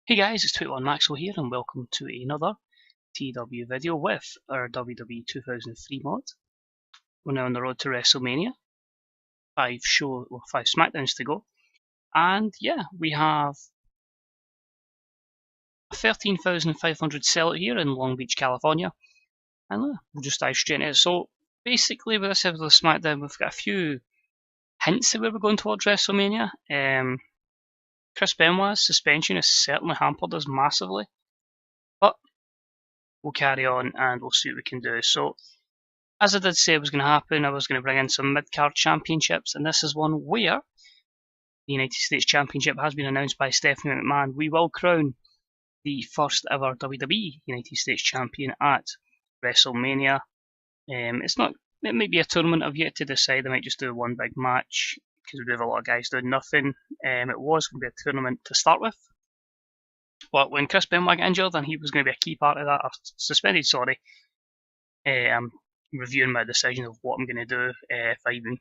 Hey guys, it's 21 Maxwell here and welcome to another TEW video with our WWE 2003 mod. We're now on the road to WrestleMania. 5 Smackdowns to go. And yeah, we have a 13,500 sell here in Long Beach, California. And we'll just dive straight into it. So basically with this episode of Smackdown, we've got a few hints that we were going towards WrestleMania. Chris Benoit's suspension has certainly hampered us massively. But we'll carry on and we'll see what we can do. So, as I did say was going to happen, I was going to bring in some mid-card championships, and this is one where the United States Championship has been announced by Stephanie McMahon. We will crown the first ever WWE United States Champion at WrestleMania. It might be a tournament. I've yet to decide. I might just do one big match because we have a lot of guys doing nothing. It was going to be a tournament to start with. But when Chris Benoit got injured and he was going to be a key part of that, suspended, sorry, I'm reviewing my decision of what I'm going to do if I even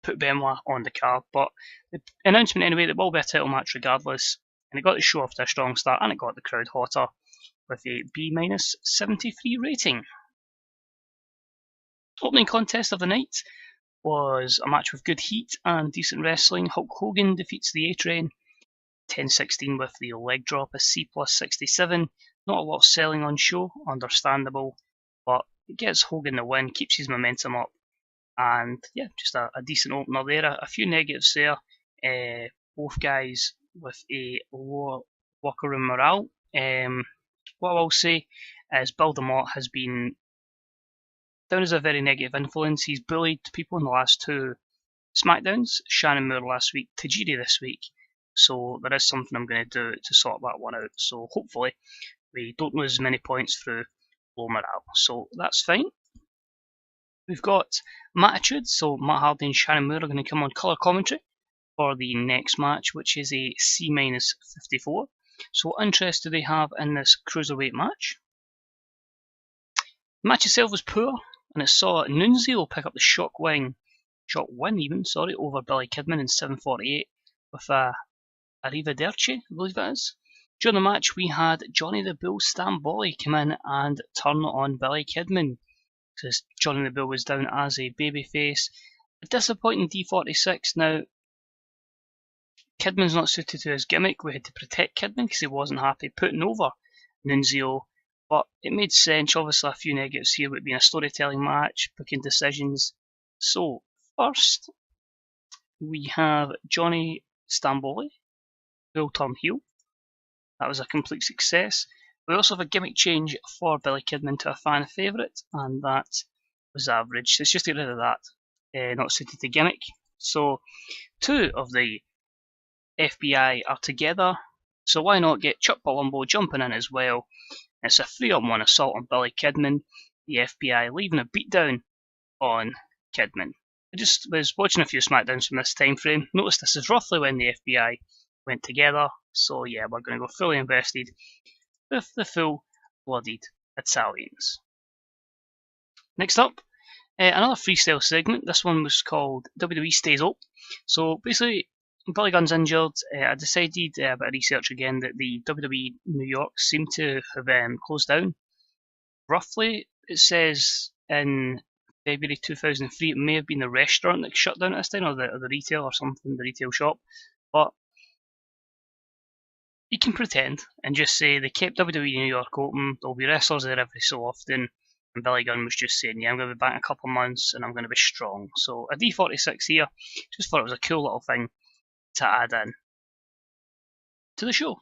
put Benoit on the card. But the announcement anyway, there will be a title match regardless, and it got the show off to a strong start and it got the crowd hotter with a B-73 rating. Opening contest of the night was a match with good heat and decent wrestling. Hulk Hogan defeats the A-Train. 10-16 with the leg drop, a C+67. Not a lot of selling on show, understandable, but it gets Hogan the win, keeps his momentum up, and yeah, just a decent opener there. A few negatives there. Both guys with a lower locker room morale. What I will say is Bill DeMott has been down as a very negative influence. He's bullied people in the last two Smackdowns. Shannon Moore last week, Tajiri this week. So there is something I'm going to do to sort that one out. So hopefully we don't lose many points through low morale. So that's fine. We've got Mattitude. So Matt Hardy and Shannon Moore are going to come on colour commentary for the next match, which is a C-54. So what interest do they have in this cruiserweight match? The match itself was poor, and it saw Nunzio pick up the shock win over Billy Kidman in 7:48 with a Arrivederci, I believe it is. During the match, we had Johnny the Bull Stamboli come in and turn on Billy Kidman, because Johnny the Bull was down as a babyface. A disappointing D46. Now, Kidman's not suited to his gimmick. We had to protect Kidman because he wasn't happy putting over Nunzio, but it made sense. Obviously, a few negatives here would be a storytelling match, booking decisions. So, first, we have Johnny Stamboli. Will turn heel. That was a complete success. We also have a gimmick change for Billy Kidman to a fan favourite, and that was average. So it's just to get rid of that, not suited to gimmick. So two of the FBI are together, so why not get Chuck Palumbo jumping in as well? It's a 3-on-1 assault on Billy Kidman, the FBI leaving a beatdown on Kidman. I just was watching a few Smackdowns from this time frame, noticed this is roughly when the FBI went together, so yeah, we're going to go fully invested with the full-blooded Italians. Next up, another freestyle segment. This one was called WWE Stays Up. So basically, Billy Gunn's injured. I decided a bit of research again that the WWE New York seemed to have closed down. Roughly, it says in February 2003, it may have been the restaurant that shut down at this time, or the retail or something, the retail shop, but you can pretend and just say they kept WWE New York open, there'll be wrestlers there every so often, and Billy Gunn was just saying, yeah, I'm going to be back in a couple of months and I'm going to be strong. So a D46 here, just thought it was a cool little thing to add in to the show.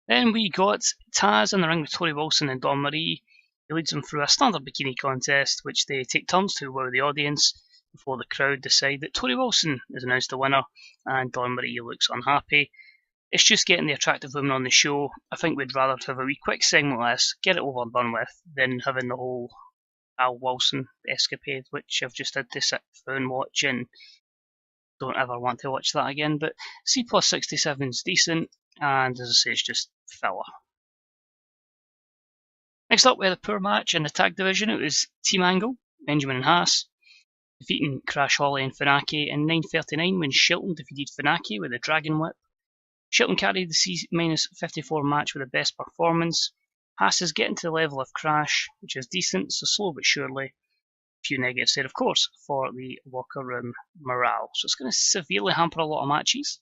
Then we got Taz in the ring with Tori Wilson and Dawn Marie. He leads them through a standard bikini contest, which they take turns to wow the audience before the crowd decide that Tori Wilson is announced the winner and Dawn Marie looks unhappy. It's just getting the attractive women on the show. I think we'd rather have a wee quick segment like this, get it over and done with, than having the whole Al Wilson escapade, which I've just had to sit through and watch, and don't ever want to watch that again. But C+67 is decent, and as I say, it's just filler. Next up, we had a poor match in the tag division. It was Team Angle, Benjamin and Haas, defeating Crash Holly and Funaki in 9:39 when Shelton defeated Funaki with a Dragon Whip. Shelton carried the C-54 match with the best performance. Haas is getting to the level of Crash, which is decent, so slow but surely. A few negatives there, of course, for the locker room morale. So it's going to severely hamper a lot of matches.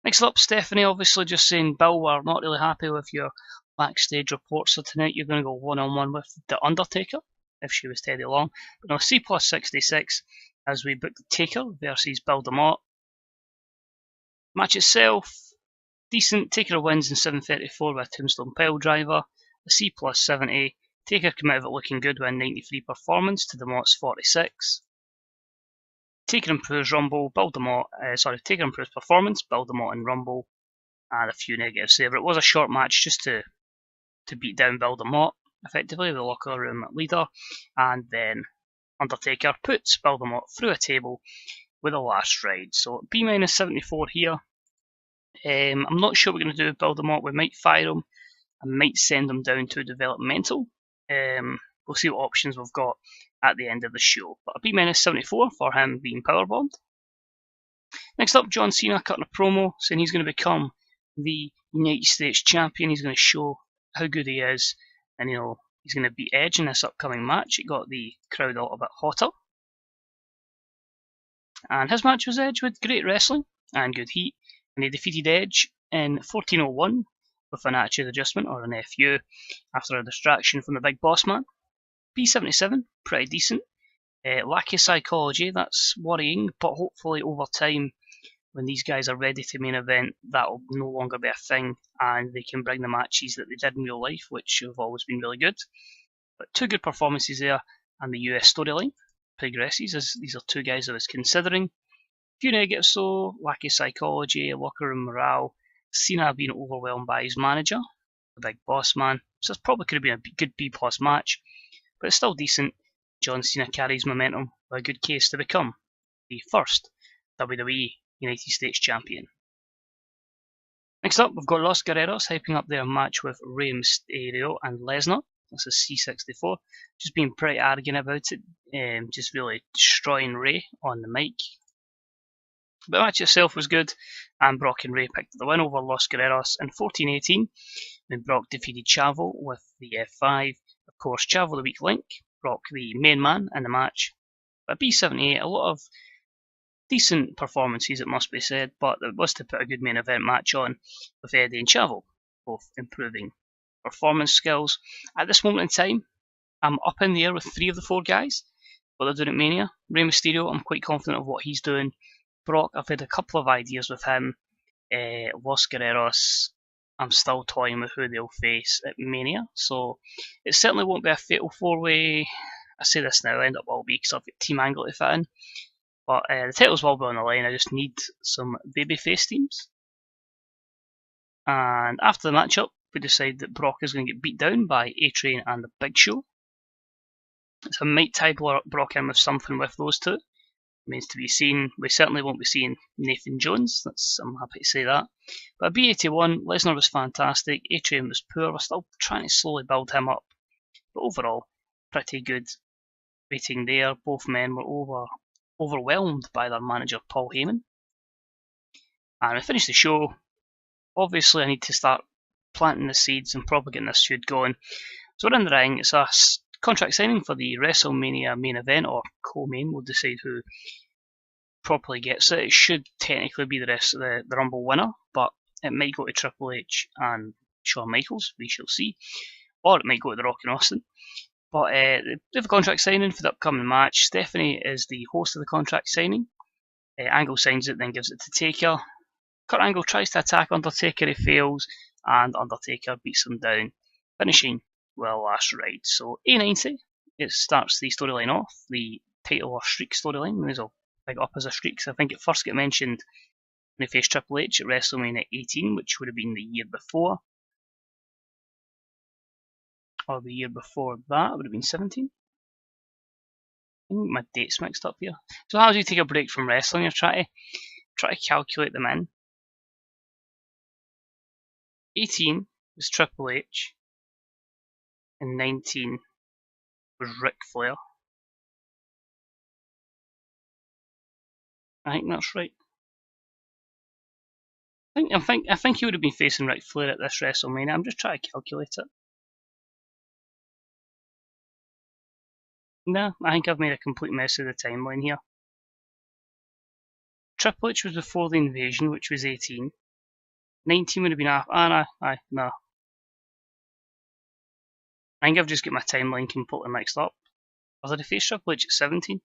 Next up, Stephanie obviously just saying, Bill, we're not really happy with your backstage reports, so tonight you're going to go one-on-one with The Undertaker, if she was Teddy Long. But no, C plus 66 as we book the Taker versus Bill DeMott. Match itself, decent. Taker wins in 7:34 with a Tombstone Pile Driver. A C plus 70. Taker came out of it looking good with a 93 performance to DeMott's 46. Taker improves Rumble, Taker improves performance, Bill DeMott in Rumble, and a few negatives there. But it was a short match just to beat down Bill DeMott, effectively, the locker room leader, and then Undertaker puts Bill DeMott through a table with a last ride. So B minus 74 here. I'm not sure what we're going to do with Bill DeMott. We might fire him. I might send him down to developmental. We'll see what options we've got at the end of the show. But a B minus 74 for him being powerbombed. Next up, John Cena cutting a promo saying he's going to become the United States champion. He's going to show how good he is, and he's going to beat Edge in this upcoming match. It got the crowd a little bit hotter. And his match was Edge with great wrestling and good heat, and he defeated Edge in 14:01 with an attitude adjustment, or an FU, after a distraction from the Big Boss Man. P77, pretty decent. Lack of psychology, that's worrying, but hopefully over time, when these guys are ready to main event, that'll no longer be a thing, and they can bring the matches that they did in real life, which have always been really good. But two good performances there, and the US storyline progresses, as these are two guys I was considering. A few negatives though, lack of psychology, locker room morale, Cena being overwhelmed by his manager, the Big Boss Man, so this probably could have been a good B plus match, but it's still decent. John Cena carries momentum with a good case to become the first WWE United States Champion. Next up, we've got Los Guerreros hyping up their match with Rey Mysterio and Lesnar. This is C64, just being pretty arrogant about it, just really destroying Rey on the mic. But the match itself was good, and Brock and Rey picked the win over Los Guerreros in 14:18, when Brock defeated Chavo with the F5. Of course, Chavo the weak link, Brock the main man in the match. But B78, a lot of decent performances, it must be said, but it was to put a good main event match on with Eddie and Chavo, both improving performance skills. At this moment in time, I'm up in the air with 3 of the 4 guys, what they're doing at Mania. Rey Mysterio, I'm quite confident of what he's doing. Brock, I've had a couple of ideas with him. Los Guerreros, I'm still toying with who they'll face at Mania, so it certainly won't be a fatal 4-way. I say this now, I end up will be because I've got Team Angle to fit in. But the titles will be on the line, I just need some babyface teams. And after the matchup, we decide that Brock is going to get beat down by A-Train and the Big Show. So I might tie Brock in with something with those two. Remains to be seen. We certainly won't be seeing Nathan Jones, I'm happy to say that. But B81, Lesnar was fantastic, A-Train was poor, we're still trying to slowly build him up. But overall, pretty good rating there. Both men were overwhelmed by their manager Paul Heyman. And we finished the show. Obviously I need to start planting the seeds and probably getting this feud going. So we're in the ring, it's a contract signing for the WrestleMania main event, or co-main, we'll decide who properly gets it. It should technically be the Rumble winner, but it might go to Triple H and Shawn Michaels, we shall see. Or it might go to The Rock and Austin. But they have a contract signing for the upcoming match. Stephanie is the host of the contract signing. Angle signs it, then gives it to Taker. Kurt Angle tries to attack Undertaker, he fails, and Undertaker beats him down, finishing with a last ride. So A90, it starts the storyline off, the title or streak storyline. These will big up as a streak, so I think it first got mentioned when they faced Triple H at WrestleMania 18, which would have been the year before. Or the year before that, would have been 17. I think my dates mixed up here. So how do you take a break from wrestling? You're trying to calculate them in. 18 was Triple H, and 19 was Ric Flair. I think that's right. I think he would have been facing Ric Flair at this WrestleMania. I'm just trying to calculate it. No, I think I've made a complete mess of the timeline here. Triple H was before the invasion, which was 18. 19 would have been after. No. I think I've just got my timeline completely mixed up. Was I to face Triple H at 17?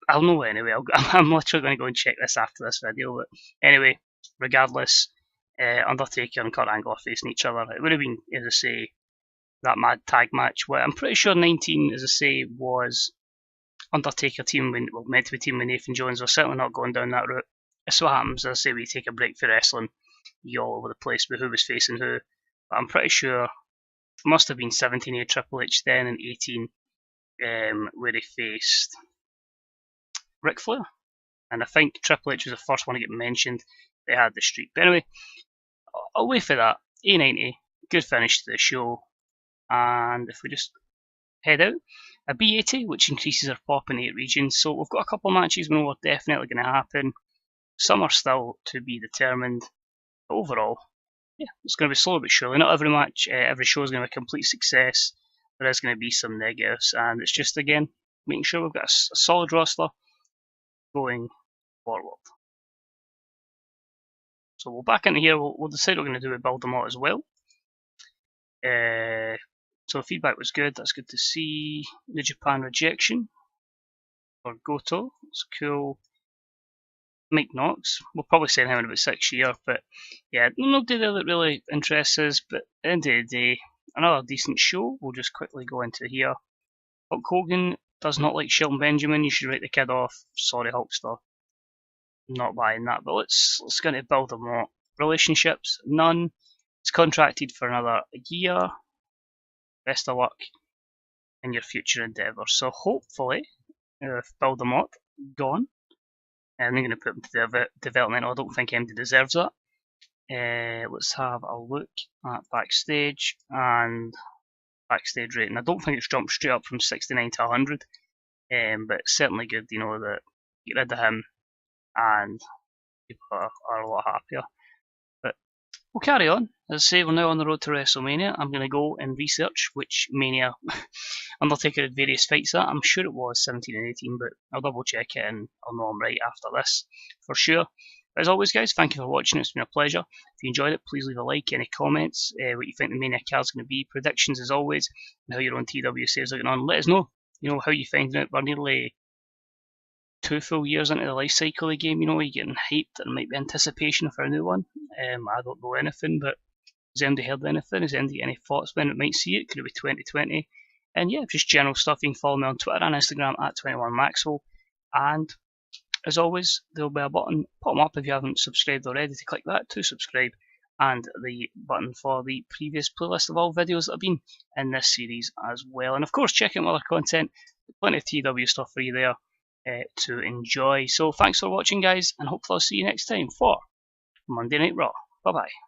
I'll know anyway. I'm literally going to go and check this after this video. But anyway, regardless, Undertaker and Kurt Angle are facing each other. It would have been, as I say, that mad tag match. Where I'm pretty sure 19, as I say, was Undertaker meant to be teaming with Nathan Jones. We're certainly not going down that route. That's what happens. As I say, we take a break for wrestling. You all over the place with who was facing who. But I'm pretty sure it must have been 17 Triple H then and 18 where he faced Ric Flair. And I think Triple H was the first one to get mentioned. They had the streak. But anyway, away for that, A90, good finish to the show. And if we just head out, a B80, which increases our pop in 8 regions. So we've got a couple of matches we know are definitely going to happen. Some are still to be determined. But overall, yeah, it's going to be slow but surely. Not every match, every show is going to be a complete success. There is going to be some negatives, and it's just, again, making sure we've got a solid roster going forward. So we'll back into here, we'll decide what we're going to do with Build Them Out as well. So feedback was good, that's good to see. New Japan rejection for Goto, it's cool. Mike Knox, we'll probably send him in about 6 years, but yeah, nobody there that really interests us, but at the end of the day, another decent show. We'll just quickly go into here. Hulk Hogan does not like Shelton Benjamin, you should write the kid off. Sorry Hulkster, not buying that, but let's go into Build Them Up. Relationships, none. He's contracted for another year. Best of luck in your future endeavours. So hopefully, if Build Them Up gone, and I'm going to put him to developmental. I don't think MD deserves that. Let's have a look at backstage and backstage rating. I don't think it's jumped straight up from 69 to 100, but it's certainly good, you know, that get rid of him and people are a lot happier. But we'll carry on. As I say, we're now on the road to WrestleMania. I'm going to go and research which Mania Undertaker had various fights at. I'm sure it was 17 and 18, but I'll double check it and I'll know I'm right after this for sure. As always, guys, thank you for watching. It's been a pleasure. If you enjoyed it, please leave a like, any comments, what you think the Mania card's going to be, predictions as always, and how your own TEW sales are going on. Let us know, you know, how you finding it. We're nearly 2 full years into the life cycle of the game, you know, you're getting hyped, there might be anticipation for a new one. I don't know anything, but has anybody heard anything? Has anybody any thoughts when it might see it? Could it be 2020? And yeah, just general stuff. You can follow me on Twitter and Instagram at 21Maxwell. And as always, there'll be a button, pop them up if you haven't subscribed already, to click that to subscribe, and the button for the previous playlist of all videos that have been in this series as well. And of course, check out other content, plenty of TW stuff for you there to enjoy. So thanks for watching, guys, and hopefully I'll see you next time for Monday Night Raw. Bye bye.